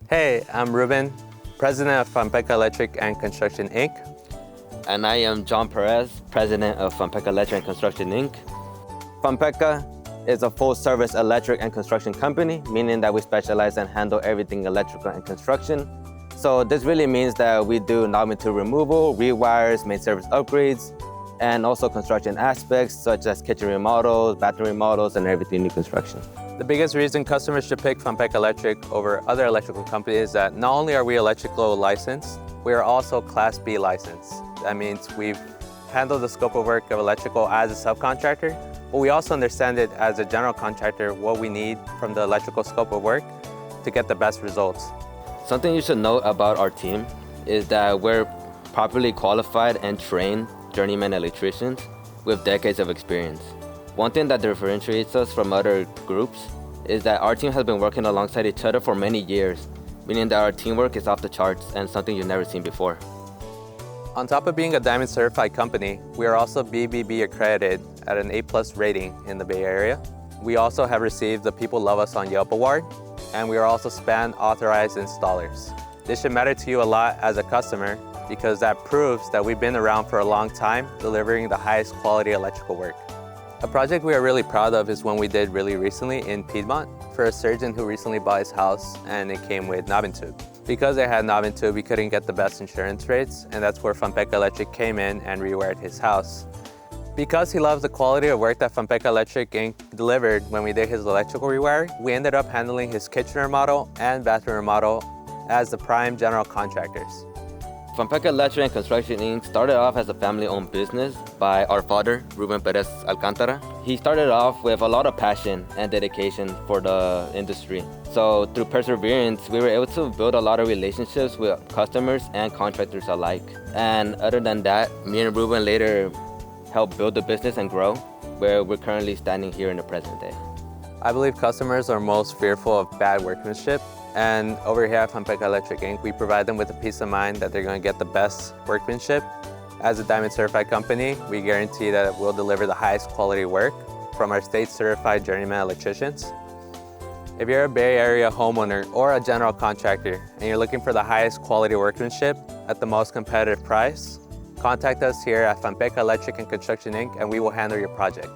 Hey, I'm Ruben, president of Fampeca Electric and Construction, Inc. And I am John Perez, president of Fampeca Electric Construction, Inc. Fampeca is a full-service electric and construction company, meaning that we specialize and handle everything electrical and construction. So this really means that we do non-material removal, rewires, main service upgrades, and also construction aspects such as kitchen remodels, bathroom remodels, and everything new construction. The biggest reason customers should pick Fampeca Electric over other electrical companies is that not only are we electrical licensed, we are also Class B licensed. That means we've handled the scope of work of electrical as a subcontractor, but we also understand it as a general contractor, what we need from the electrical scope of work to get the best results. Something you should know about our team is that we're properly qualified and trained journeyman electricians with decades of experience. One thing that differentiates us from other groups is that our team has been working alongside each other for many years, meaning that our teamwork is off the charts and something you've never seen before. On top of being a Diamond certified company, we are also BBB accredited at an A+ rating in the Bay Area. We also have received the People Love Us on Yelp award, and we are also SPAN authorized installers. This should matter to you a lot as a customer because that proves that we've been around for a long time delivering the highest quality electrical work. A project we are really proud of is one we did really recently in Piedmont for a surgeon who recently bought his house and it came with knob and tube. Because it had knob and tube, we couldn't get the best insurance rates, and that's where Fampeca Electric came in and rewired his house. Because he loves the quality of work that Fampeca Electric Inc. delivered when we did his electrical rewiring, we ended up handling his kitchen remodel and bathroom remodel as the prime general contractors. Fampeca Electric and Construction, Inc. started off as a family-owned business by our father, Ruben Perez Cabrera. He started off with a lot of passion and dedication for the industry. So through perseverance, we were able to build a lot of relationships with customers and contractors alike. And other than that, me and Ruben later helped build the business and grow, where we're currently standing here in the present day. I believe customers are most fearful of bad workmanship. And over here at Fampeca Electric Inc., we provide them with a peace of mind that they're going to get the best workmanship. As a Diamond certified company, we guarantee that we'll deliver the highest quality work from our state certified journeyman electricians. If you're a Bay Area homeowner or a general contractor and you're looking for the highest quality workmanship at the most competitive price, contact us here at Fampeca Electric and Construction Inc. and we will handle your project.